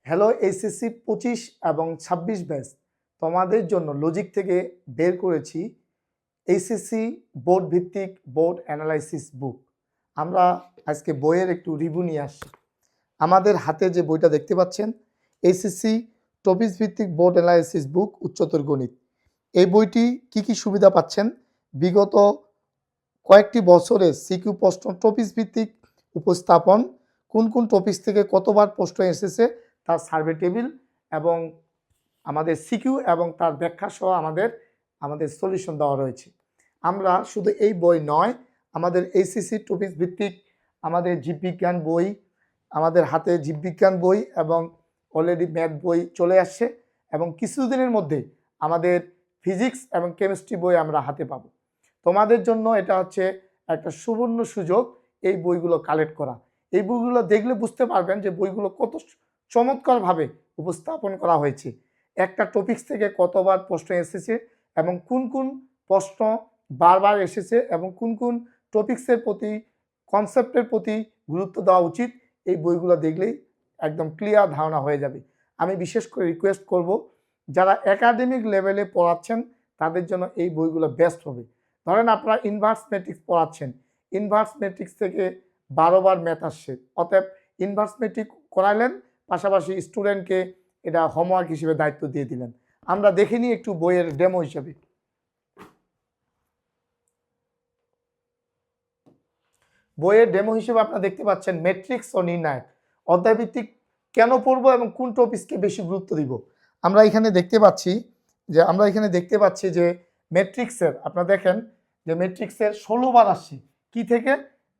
Hello HSC 25 এবং 26 batch তোমাদের জন্য লজিক থেকে বের করেছি এইচএসসি বোর্ড ভিত্তিক বোর্ড অ্যানালাইসিস বুক। আমরা আজকে বইয়ের একটু রিভিউ নিয়ে আসছি। আমাদের হাতে যে বইটা দেখতে পাচ্ছেন এইচএসসি টপিক ভিত্তিক বোর্ড অ্যানালাইসিস বুক উচ্চতর গণিত। এই বইটি কি সুবিধা পাচ্ছেন? বিগত কয়েকটি বছরে সিকিউ প্রশ্ন টপিক ভিত্তিক উপস্থাপন, কোন টপিক থেকে কতবার প্রশ্ন এসেছে তার সার্ভে টেবিল এবং আমাদের সিকিউ এবং তার ব্যাখ্যা সহ আমাদের সলিউশন দেওয়া রয়েছে। আমরা শুধু এই বই নয়, আমাদের এইচএসসি টপিক ভিত্তিক আমাদের জীববিজ্ঞান বই, আমাদের হাতে জীববিজ্ঞান বই এবং অলরেডি ম্যাথ বই চলে আসছে এবং কিছুদিনের মধ্যে আমাদের ফিজিক্স এবং কেমিস্ট্রি বই আমরা হাতে পাবো। তোমাদের জন্য এটা হচ্ছে একটা সুবর্ণ সুযোগ এই বইগুলো কালেক্ট করা। এই বইগুলো দেখলে বুঝতে পারবেন যে বইগুলো কত চমৎকারভাবে উপস্থাপন করা হয়েছে, একটা টপিক থেকে কতবার প্রশ্ন এসেছে এবং কোন প্রশ্ন বারবার এসেছে এবং কোন টপিক্সের প্রতি কনসেপ্টের প্রতি গুরুত্ব দেওয়া উচিত, এই বইগুলো দেখলেই একদম ক্লিয়ার ধারণা হয়ে যাবে। আমি বিশেষ করে রিকোয়েস্ট করব, যারা একাডেমিক লেভেলে পড়াচ্ছেন তাদের জন্য এই বইগুলো বেস্ট হবে। ধরেন আপনারা ইনভার্স ম্যাট্রিক্স পড়াচ্ছেন, ইনভার্স ম্যাট্রিক্স থেকে 12 বার ম্যাথ আসছে, অতএব ইনভার্স ম্যাট্রিক করাইলেন, পাশাপাশি স্টুডেন্টকে এটা হোমওয়ার্ক হিসেবে দায়িত্ব দিয়ে দিলেন। আমরা দেখে নিই একটু বইয়ের ডেমো হিসেবে। বইয়ের ডেমো হিসেবে আপনারা দেখতে পাচ্ছেন ম্যাট্রিক্স ও নির্ণায়ক অধ্যায়ভিত্তিক কেন পড়বো এবং কোন টপিককে বেশি গুরুত্ব দিব। আমরা এখানে দেখতে পাচ্ছি যে ম্যাট্রিক্সের আপনারা দেখেন যে ম্যাট্রিক্সের 16 বার আসছে কি থেকে?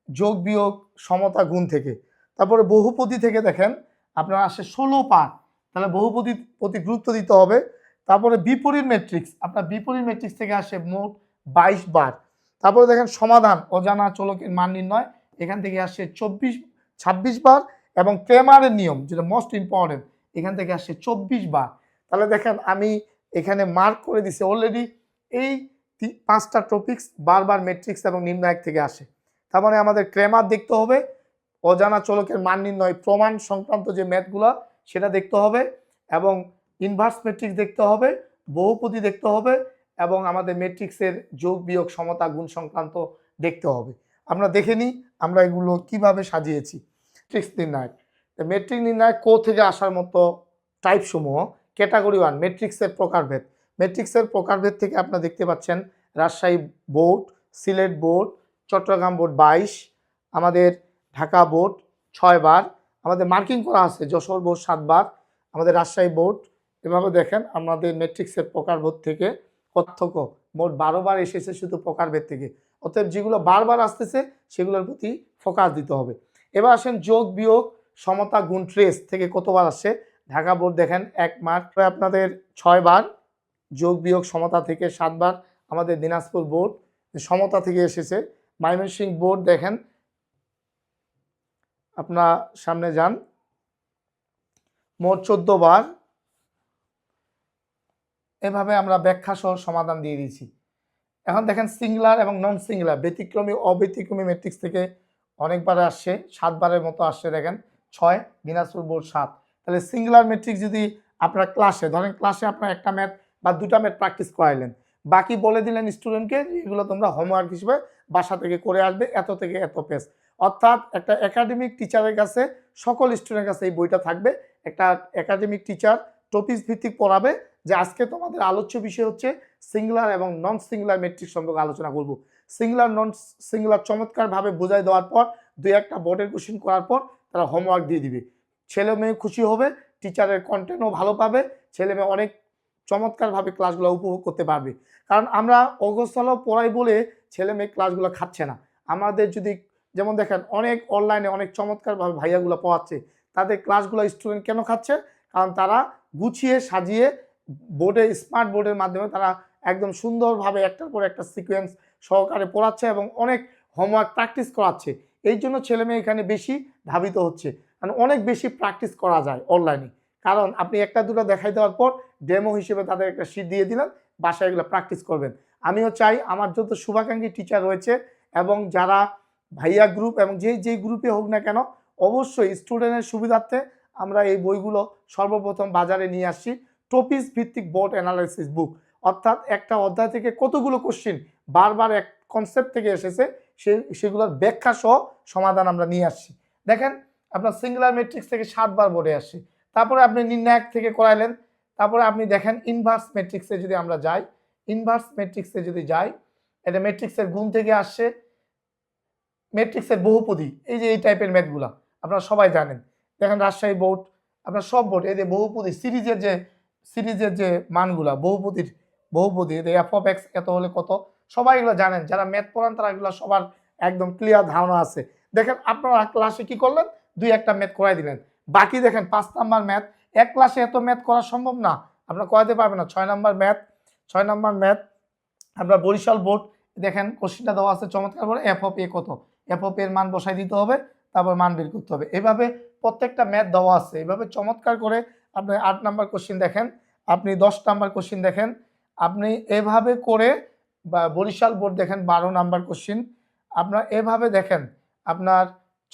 যোগ বিয়োগ সমতা গুণ থেকে। তারপরে বহুপদী থেকে দেখেন আপনার আসে 16 পার, তাহলে বহুপদীর প্রতি গুরুত্ব দিতে হবে। তারপরে বিপরীত ম্যাট্রিক্স, আপনার বিপরীত ম্যাট্রিক্স থেকে আসে মোট 22 বার। তারপরে দেখেন সমাধান অজানা চলকের মান নির্ণয়, এখান থেকে আসে 26 বার এবং ক্রেমারের নিয়ম যেটা মোস্ট ইম্পর্টেন্ট, এখান থেকে আসে 24 বার। তাহলে দেখেন আমি এখানে মার্ক করে দিছি অলরেডি এই 5টা টপিকস বারবার ম্যাট্রিক্স এবং নির্ণায়ক থেকে আসে। তার মানে আমাদের ক্রেমার দেখতে হবে, অজানা চলকের মান নির্ণয় প্রমাণ সংক্রান্ত যে ম্যাথগুলো সেটা দেখতে হবে, এবং ইনভার্স ম্যাট্রিক্স দেখতে হবে, বহুপদী দেখতে হবে এবং আমাদের ম্যাট্রিক্সের যোগ বিয়োগ সমতা গুণ সংক্রান্ত দেখতে হবে। আমরা দেখে নিই আমরা এগুলো কিভাবে সাজিয়েছি। ম্যাট্রিক্স নির্ণায়ক, ম্যাট্রিক নির্ণায়ক থেকে আসার মতো টাইপ সমূহ। ক্যাটাগরি 1 ম্যাট্রিক্সের প্রকারভেদ। ম্যাট্রিক্সের প্রকারভেদ থেকে আপনারা দেখতে পাচ্ছেন Rajshahi board, Sylhet board, Chittagong board 22, আমাদের ঢাকা বোর্ড 6 বার, আমাদের মার্কিং করা আছে যশোর বোর্ড 7 বার, আমাদের রাজশাহী বোর্ড। এভাবে দেখেন আমাদের ম্যাট্রিক্সের প্রকারভেদ থেকে পার্থক্য মোট 12 বার এসেছে শুধু প্রকারভেদ থেকে। অতএব যেগুলো বারবার আসতেছে সেগুলোর প্রতি ফোকাস দিতে হবে। এবার আসেন যোগ বিয়োগ সমতা গুণ ট্রেস থেকে কতবার আসছে। ঢাকা বোর্ড দেখেন 1 মার্ক, আপনাদের 6 বার, যোগ বিয়োগ সমতা থেকে 7 বার, আমাদের দিনাজপুর বোর্ড সমতা থেকে এসেছে। ময়মনসিংহ বোর্ড দেখেন, আপনার সামনে যান, মোট 14 বার। এভাবে আমরা ব্যাখ্যা সহ সমাধান দিয়ে দিয়েছি। এখন দেখেন সিঙ্গুলার এবং নন সিঙ্গুলার ব্যতিক্রমী অব্যতিক্রমী ম্যাট্রিক্স থেকে অনেকবার আসছে, 7 বারের মতো আসছে। দেখেন 6, দিনাজপুর বোর্ড 7। তাহলে সিঙ্গুলার ম্যাট্রিক্স যদি আপনার ক্লাসে ধরেন ক্লাসে আপনার একটা ম্যাথ বা দুটা ম্যাথ প্র্যাকটিস করাইলেন, বাকি বলে দিলেন স্টুডেন্টকে এগুলো তোমরা হোমওয়ার্ক হিসেবে বাসা থেকে করে আসবে, এত থেকে এত পেজ। অর্থাৎ একটা একাডেমিক টিচারের কাছে সকল স্টুডেন্টের কাছে এই বইটা থাকবে। একটা একাডেমিক টিচার টপিক ভিত্তিক পড়াবে যে আজকে তোমাদের আলোচ্য বিষয় হচ্ছে সিঙ্গুলার এবং নন সিঙ্গুলার ম্যাট্রিক্স সম্পর্কে আলোচনা করব। সিঙ্গুলার নন সিঙ্গুলার চমৎকারভাবে বোঝাই দেওয়ার পর 2-1টা বোর্ডের কোশ্চেন করার পর তারা হোমওয়ার্ক দিয়ে দিবে। ছেলে মেয়ে খুশি হবে, টিচারের কন্টেন্টও ভালো পাবে, ছেলে মেয়ে অনেক চমৎকারভাবে ক্লাসগুলো উপভোগ করতে পারবে। কারণ আমরা অগোছালো পড়াই বলে ছেলে মেয়ে ক্লাসগুলো খাচ্ছে না। আমাদের যদি যেমন দেখেন অনেক অনলাইনে অনেক চমৎকারভাবে ভাইয়াগুলো পড়াচ্ছে, তাদের ক্লাসগুলো স্টুডেন্ট কেন খাচ্ছে? কারণ তারা গুছিয়ে সাজিয়ে বোর্ডে স্মার্ট বোর্ডের মাধ্যমে তারা একদম সুন্দরভাবে একটার পর একটা সিকোয়েন্স সহকারে পড়াচ্ছে এবং অনেক হোমওয়ার্ক প্র্যাকটিস করাচ্ছে। এই জন্য ছেলে মেয়ে এখানে বেশি ধাবিত হচ্ছে, কারণ অনেক বেশি প্র্যাকটিস করা যায় অনলাইনে। কারণ আপনি একটা দুটো দেখাই দেওয়ার পর ডেমো হিসেবে তাদের একটা শীট দিয়ে দিলেন, বাসায় এগুলো প্র্যাকটিস করবেন। আমিও চাই আমার যত শুভাকাঙ্ক্ষী টিচার রয়েছে এবং যারা ভাইয়া গ্রুপ এবং যেই গ্রুপে হোক না কেন, অবশ্যই স্টুডেন্টের সুবিধার্থে আমরা এই বইগুলো সর্বপ্রথম বাজারে নিয়ে আসছি টপিক ভিত্তিক বোর্ড অ্যানালাইসিস বুক, অর্থাৎ একটা অধ্যায় থেকে কতগুলো কোশ্চিন বারবার এক কনসেপ্ট থেকে এসেছে সেগুলোর ব্যাখ্যা সহ সমাধান আমরা নিয়ে আসছি। দেখেন আপনার সিঙ্গুলার ম্যাট্রিক্স থেকে 7 বার বোর্ডে আসছে, তারপরে আপনি নির্ণায়ক থেকে করাইলেন, তারপরে আপনি দেখেন ইনভার্স ম্যাট্রিক্সে যদি আমরা যাই, ইনভার্স ম্যাট্রিক্সে যদি যাই, এটা ম্যাট্রিক্সের গুণ থেকে আসছে, ম্যাট্রিক্সের বহুপদী, এই যে এই টাইপের ম্যাথগুলা আপনারা সবাই জানেন। দেখেন রাজশাহী বোর্ড, আপনার সব বোর্ড এই যে বহুপদী সিরিজের যে মানগুলা বহুপদী এফ অফ এক্স এত হলে কত, সবাই এগুলো জানেন, যারা ম্যাথ পড়ান তারা এগুলো সবার একদম ক্লিয়ার ধারণা আছে। দেখেন আপনারা ক্লাসে কি করলেন, 2-1টা ম্যাথ করাই দিলেন, বাকি দেখেন 5 নাম্বার ম্যাথ, এক ক্লাসে এত ম্যাথ করা সম্ভব না, আপনারা করাতে পারবেন না। 6 নাম্বার ম্যাথ আপনার বরিশাল বোর্ড, দেখেন কোশ্চেনটা দেওয়া আছে চমৎকার করে, এফ অফ এ কত, এফ অফ এর মান বসাই দিতে হবে, তারপর মান বের করতে হবে, এভাবে প্রত্যেকটা ম্যাথ দেওয়া আছে, এভাবে চমৎকার করে আপনি 8 নাম্বার কোশ্চেন দেখেন, আপনি 10 নাম্বার কোশ্চেন দেখেন, আপনি এভাবে করে বা বরিশাল বোর্ড দেখেন 12 নাম্বার কোশ্চেন, আপনার এভাবে দেখেন আপনার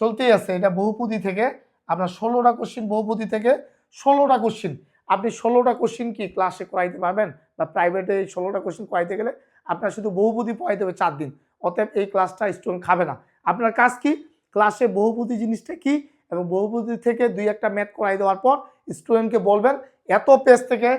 চলতেই আছে। এটা বহুপদী থেকে আপনার 16টা কোশ্চেন, বহুপদী থেকে 16টা কোশ্চেন, আপনি 16টা কোশ্চেন কি ক্লাসে করাইতে পারবেন? বা প্রাইভেটে এই 16টা কোশ্চেন করাইতে গেলে আপনার শুধু বহুপদী পড়াইতে হবে 4 দিন, অতএব এই ক্লাসটা স্টুডেন্ট খাবে না। আপনার কাজ কি, ক্লাসে বহুপদী জিনিসটা কি এবং বহুপদী থেকে 2-1টা ম্যাথ করাই দেওয়ার পর স্টুডেন্টকে বলবেন এত পেজ থেকে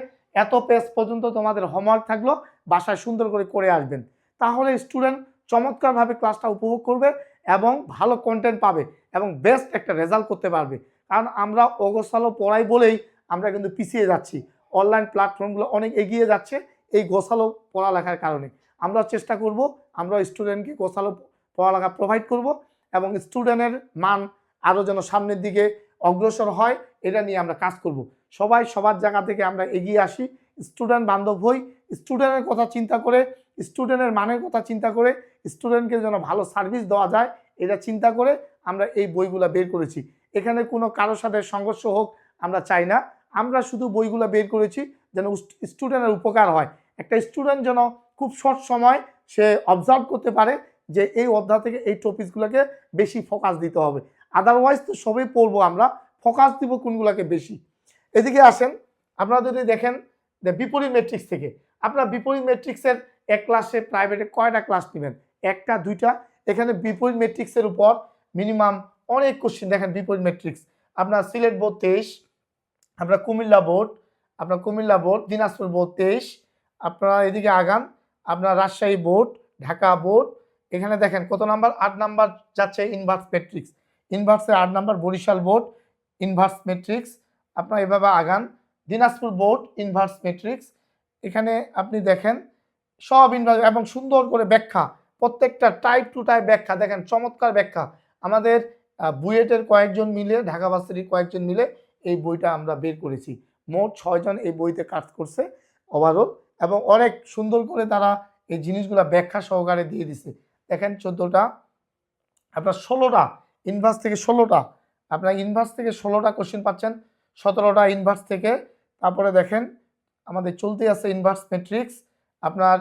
এত পেজ পর্যন্ত তোমাদের হোমওয়ার্ক থাকলো, বাসায় সুন্দর করে আসবেন, তাহলে স্টুডেন্ট চমৎকারভাবে ক্লাসটা উপভোগ করবে এবং ভালো কন্টেন্ট পাবে এবং বেস্ট একটা রেজাল্ট করতে পারবে। কারণ আমরা অগোছালো পড়াই বলেই আমরা কিন্তু পিছিয়ে যাচ্ছি, অনলাইন প্ল্যাটফর্মগুলো অনেক এগিয়ে যাচ্ছে এই গোছালো পড়ালেখার কারণে। আমরা চেষ্টা করব আমরা স্টুডেন্টকে গোছালো পড়ালেখা প্রোভাইড করব এবং স্টুডেন্টের মান আরও যেন সামনের দিকে অগ্রসর হয়, এটা নিয়ে আমরা কাজ করব। সবাই সবার জায়গা থেকে আমরা এগিয়ে আসি, স্টুডেন্ট বান্ধব হই, স্টুডেন্টের কথা চিন্তা করে, স্টুডেন্টের মানের কথা চিন্তা করে, স্টুডেন্টকে যেন ভালো সার্ভিস দেওয়া যায় এটা চিন্তা করে আমরা এই বইগুলো বের করেছি। এখানে কোনো কারোর সাথে সংঘর্ষ হোক আমরা চাই না, আমরা শুধু বইগুলো বের করেছি যেন স্টুডেন্টের উপকার হয়, একটা স্টুডেন্ট যেন খুব শর্ট সময় সে অবজার্ভ করতে পারে যে এই অধ্যায় থেকে এই টপিকসগুলোকে বেশি ফোকাস দিতে হবে, আদারওয়াইজ তো সবই পড়বো, আমরা ফোকাস দিব কোনগুলোকে বেশি। এদিকে আসেন, আপনারা যদি দেখেন যে বিপরীত ম্যাট্রিক্স থেকে, আপনারা বিপরীত ম্যাট্রিক্সের এক ক্লাসে প্রাইভেটে কয়টা ক্লাস নেবেন, 1টা 2টা, এখানে বিপরীত ম্যাট্রিক্সের উপর মিনিমাম অনেক কোশ্চেন। দেখেন বিপরীত ম্যাট্রিক্স আপনার সিলেট বোর্ড 23, আপনার কুমিল্লা বোর্ড, দিনাজপুর বোর্ড 23, আপনারা এদিকে আগান, আপনার রাজশাহী বোর্ড, ঢাকা বোর্ড, এখানে দেখেন কত নাম্বার, 8 নাম্বার যাচ্ছে ইনভার্স ম্যাট্রিক্স, ইনভার্সের 8 number, Barishal board inverse matrix, আপনারা এভাবে আগান, দিনাজপুর বোর্ড ইনভার্স ম্যাট্রিক্স, এখানে আপনি দেখেন সব ইনভার্স এবং সুন্দর করে ব্যাখ্যা, প্রত্যেকটা টাইপ টু টাইপ ব্যাখ্যা, দেখেন চমৎকার ব্যাখ্যা। আমাদের বুয়েটের কয়েকজন মিলে, ঢাকা ভার্সিটির কয়েকজন মিলে এই বইটা আমরা বের করেছি, মোট 6 জন এই বইতে কাজ করছে ওভারঅল, এবং অনেক সুন্দর করে তারা এই জিনিসগুলো ব্যাখ্যা সহকারে দিয়ে দিছে। দেখেন 14টা, আপনার 16টা ইনভার্স থেকে 16টা, আপনার ইনভার্স থেকে 16টা কোশ্চেন পাচ্ছেন, 17টা ইনভার্স থেকে, তারপরে দেখেন আমাদের চলতে আছে ইনভার্স ম্যাট্রিক্স, আপনার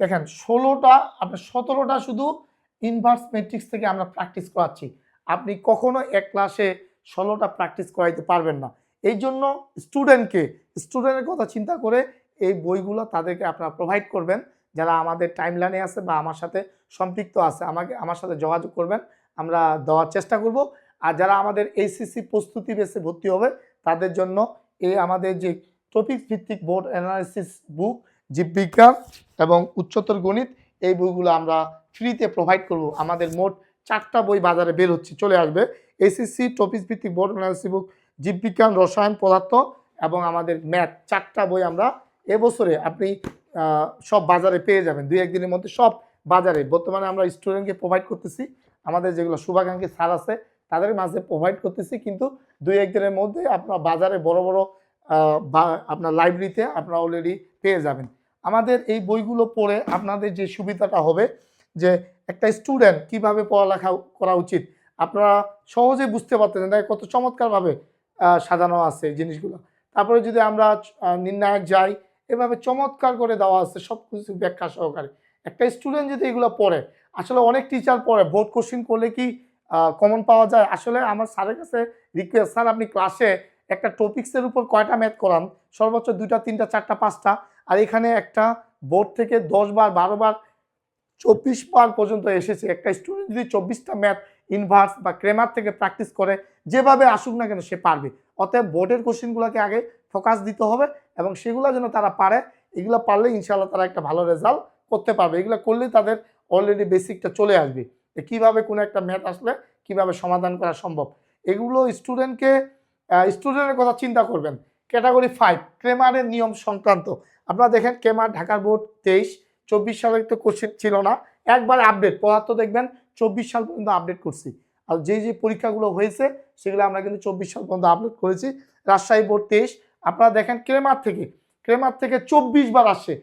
দেখেন 16টা, আপনার 17টা শুধু ইনভার্স ম্যাট্রিক্স থেকে আমরা প্র্যাকটিস করাচ্ছি, আপনি কখনো এক ক্লাসে 16টা প্র্যাকটিস করাইতে পারবেন না। এই জন্য স্টুডেন্টের কথা চিন্তা করে এই বইগুলো তাদেরকে আপনারা প্রোভাইড করবেন, যারা আমাদের টাইমলাইনে আছে বা আমার সাথে সম্পৃক্ত আছে আমার সাথে যোগাযোগ করবেন, আমরা দেওয়ার চেষ্টা করব। আর যারা আমাদের এইচএসসি প্রস্তুতি বেসে ভর্তি হবে তাদের জন্য এই আমাদের যে টপিক ভিত্তিক বোর্ড অ্যানালাইসিস বুক, জীববিজ্ঞান এবং উচ্চতর গণিত, এই বইগুলো আমরা ফ্রিতে প্রোভাইড করব। আমাদের মোট 4টা বই বাজারে বের হচ্ছে, চলে আসবে, এইচএসসি টপিক ভিত্তিক বোর্ড অ্যানালাইসিস বুক, জীববিজ্ঞান, রসায়ন, পদার্থ এবং আমাদের ম্যাথ, 4টা বই আমরা এবছরে আপনি সব বাজারে পেয়ে যাবেন, 2-1 দিনের মধ্যে সব বাজারে। বর্তমানে আমরা স্টুডেন্টকে প্রোভাইড করতেছি, আমাদের যেগুলো শুভাকাঙ্ক্ষী স্যার আছে তাদের মাঝে প্রোভাইড করতেছি, কিন্তু 2-1 দিনের মধ্যে আপনার বাজারে বড় আপনার লাইব্রেরিতে আপনারা অলরেডি পেয়ে যাবেন। আমাদের এই বইগুলো পড়ে আপনাদের যে সুবিধাটা হবে যে একটা স্টুডেন্ট কিভাবে পড়ালেখা করা উচিত আপনারা সহজে বুঝতে পারতেছেন, তাই কত চমৎকারভাবে সাজানো আছে জিনিসগুলো। তারপরে যদি আমরা নির্ণায়ক যাই, এভাবে চমৎকার করে দেওয়া আছে সব কিছু ব্যাখ্যা সহকারে। একটা স্টুডেন্ট যদি এগুলো পড়ে, আসলে অনেক টিচার পড়ে বোর্ড কোশ্চিন করলে কি কমন পাওয়া যায়, আসলে আমার স্যারের কাছে রিকোয়েস্ট, স্যার আপনি ক্লাসে একটা টপিক্সের উপর কয়টা ম্যাথ করান, সর্বোচ্চ 2টা 3টা 4টা 5টা, আর এখানে একটা বোর্ড থেকে 10 বার 12 বার 24 বার পর্যন্ত এসেছে। একটা স্টুডেন্ট যদি 24টা ম্যাথ ইনভার্স বা ক্রেমার থেকে প্র্যাকটিস করে, যেভাবে আসুক না কেন সে পারবে। অতএব বোর্ডের কোশ্চেনগুলোকে আগে ফোকাস দিতে হবে এবং সেগুলো যেন তারা পারে। এগুলো পারলে ইনশাআল্লাহ তারা একটা ভালো রেজাল্ট করতে পারবে। এগুলো করলেই তাদের অলরেডি বেসিকটা চলে আসবে, কিভাবে কোনো একটা ম্যাথ আসলে কিভাবে সমাধান করা সম্ভব। এগুলো স্টুডেন্টের কথা চিন্তা করবেন। ক্যাটাগরি 5 ক্রেমারের নিয়ম সংক্রান্ত আপনারা দেখেন, ক্রেমার ঢাকার বোর্ড 23-24 সালের তো কোশ্চেন ছিল না, একবার আপডেট পদার্থ দেখবেন 24 সাল পর্যন্ত আপডেট করছি। আর যে পরীক্ষাগুলো হয়েছে সেগুলো আমরা কিন্তু 24 সাল পর্যন্ত আপলোড করেছি। রাজশাহী বোর্ড 23 আপনারা দেখেন ক্রেমার থেকে 24 বার আসে।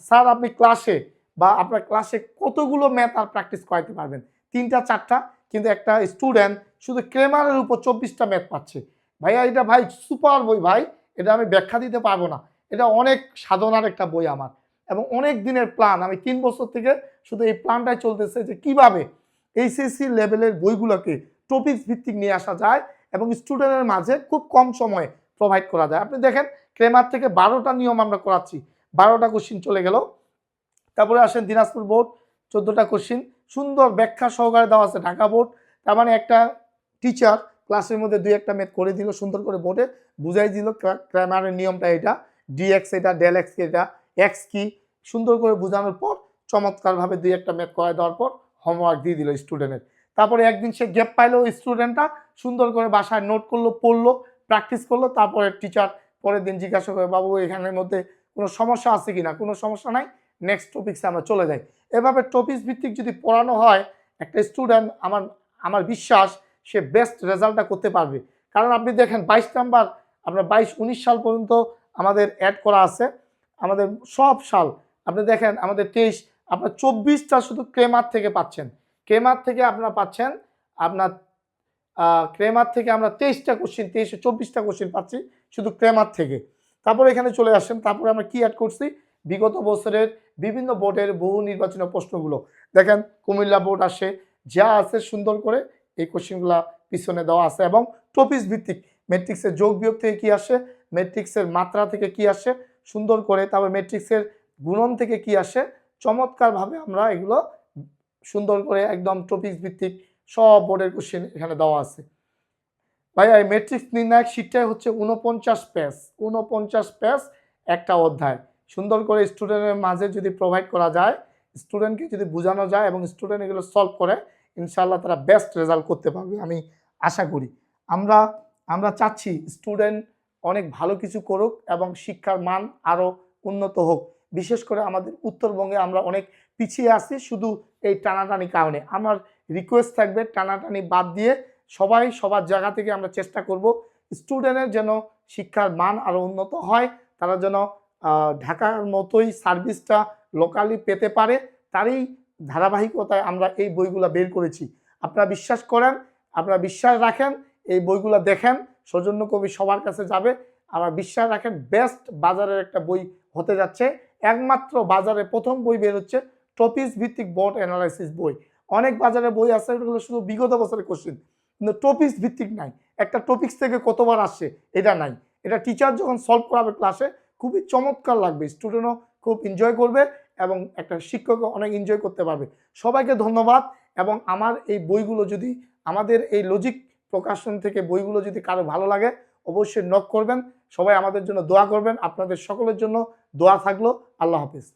স্যার আপনি ক্লাসে বা আপনার ক্লাসে কতগুলো ম্যাথ আর প্র্যাকটিস করাইতে পারবেন? 3টা 4টা, কিন্তু একটা স্টুডেন্ট শুধু ক্রেমারের উপর 24টা ম্যাথ পাচ্ছে। ভাইয়া এটা ভাই সুপার বই ভাই, এটা আমি ব্যাখ্যা দিতে পারবো না। এটা অনেক সাধনার একটা বই আমার, এবং অনেক দিনের প্ল্যান। আমি 3 বছর থেকে শুধু এই প্ল্যানটাই চলতেছে যে কিভাবে এইচএসসি লেভেলের বইগুলোকে টপিকস ভিত্তিক নিয়ে আসা যায় এবং স্টুডেন্টের মাঝে খুব কম সময়ে প্রোভাইড করা যায়। আপনি দেখেন ক্রেমার থেকে 12টা নিয়ম আমরা করাচ্ছি, 12টা কোশ্চিন চলে গেল। তারপরে আসেন দিনাজপুর বোর্ড 14টা কোশ্চিন সুন্দর ব্যাখ্যা সহকারে দেওয়া আছে। ঢাকা বোর্ড তার মানে একটা টিচার ক্লাসের মধ্যে 2-1টা ম্যাথ করে দিল, সুন্দর করে বোর্ডে বুঝাই দিল ক্রেমারের নিয়মটা এটা, ডিএক্স এটা, ডেল এক্স এটা, এক্স কি, সুন্দর করে বোঝানোর পর চমৎকারভাবে 2-1টা ম্যাথ করাই দেওয়ার পর হোমওয়ার্ক দিয়ে দিল স্টুডেন্টের। তারপরে একদিন সে গ্যাপ পাইলো, স্টুডেন্টটা সুন্দর করে বাসায় নোট করলো, পড়লো, প্র্যাকটিস করলো। তারপরে টিচার পরের দিন জিজ্ঞাসা করে, বাবু এখানের মধ্যে কোনো সমস্যা আছে কিনা? কোনো সমস্যা নাই, নেক্সট টপিক্সে আমরা চলে যাই। এভাবে টপিক্স ভিত্তিক যদি পড়ানো হয় একটা স্টুডেন্ট, আমার বিশ্বাস সে বেস্ট রেজাল্টটা করতে পারবে। কারণ আপনি দেখেন 22 নাম্বার আপনার 22-19 সাল পর্যন্ত আমাদের অ্যাড করা আছে, আমাদের সব সাল আপনি দেখেন আমাদের 23 আপনার 24টা শুধু ক্রেমার থেকে পাচ্ছেন। ক্রেমার থেকে আপনারা পাচ্ছেন আপনার ক্রেমার থেকে আমরা 23টা কোশ্চিন, 23-24টা কোশ্চিন পাচ্ছি শুধু ক্রেমার থেকে। তারপরে এখানে চলে আসেন, তারপরে আমরা কি অ্যাড করছি, বিগত বছরের বিভিন্ন বোর্ডের বহু নির্বাচনী প্রশ্নগুলো দেখেন, কুমিল্লা বোর্ড আসে, যা আছে সুন্দর করে এই কোশ্চিনগুলো পিছনে দেওয়া আছে। এবং টপিক্স ভিত্তিক ম্যাট্রিক্সের যোগ বিয়োগ থেকে কি আসে, ম্যাট্রিক্সের মাত্রা থেকে কি আসে সুন্দর করে, তারপর ম্যাট্রিক্সের গুণন থেকে কি আসে, চমৎকারভাবে আমরা এগুলো সুন্দর করে একদম টপিক্স ভিত্তিক সব বোর্ডের কোশ্চেন এখানে দেওয়া আছে। ভাইয়া এই ম্যাট্রিক্স নির্ণায়ক শীটটাই হচ্ছে 49 পেজ একটা অধ্যায়। সুন্দর করে স্টুডেন্টের মাঝে যদি প্রোভাইড করা যায়, স্টুডেন্টকে যদি বোঝানো যায় এবং স্টুডেন্ট এগুলো সলভ করে, ইনশাআল্লাহ তারা বেস্ট রেজাল্ট করতে পারবে আমি আশা করি। আমরা চাচ্ছি স্টুডেন্ট অনেক ভালো কিছু করুক এবং শিক্ষার মান আরও উন্নত হোক। বিশেষ করে আমাদের উত্তরবঙ্গে আমরা অনেক পিছিয়ে আছি শুধু এই টানাটানি কারণে। আমার রিকোয়েস্ট থাকবে টানাটানি বাদ দিয়ে সবাই সবার জায়গা থেকে আমরা চেষ্টা করব স্টুডেন্টের যেন শিক্ষার মান আরও উন্নত হয়, তারা যেন ঢাকার মতোই সার্ভিসটা লোকালি পেতে পারে। তারই ধারাবাহিকতায় আমরা এই বইগুলো বের করেছি। আপনারা বিশ্বাস করেন, আপনারা বিশ্বাস রাখেন, এই বইগুলো দেখেন, সৌজন্য কবি সবার কাছে যাবে। আমার বিশ্বাস রাখেন বেস্ট বাজারের একটা বই হতে যাচ্ছে। একমাত্র বাজারে প্রথম বই বের হচ্ছে টপিক্স ভিত্তিক বোর্ড অ্যানালাইসিস বই। অনেক বাজারে বই আছে এগুলো শুধু বিগত বছরের কোশ্চেন, কিন্তু টপিক্স ভিত্তিক নাই। একটা টপিক্স থেকে কতবার আসছে এটা নাই। এটা টিচার যখন সলভ করাবে ক্লাসে খুবই চমৎকার লাগবে, স্টুডেন্টও খুব এনজয় করবে এবং একটা শিক্ষকও অনেক এনজয় করতে পারবে। সবাইকে ধন্যবাদ। এবং আমার এই বইগুলো যদি আমাদের এই লজিক প্রকাশন থেকে বইগুলো যদি কারো ভালো লাগে অবশ্যই নক করবেন। সবাই আমাদের জন্য দোয়া করবেন। আপনাদের সকলের জন্য দোয়া থাকলো। আল্লাহ হাফিজ।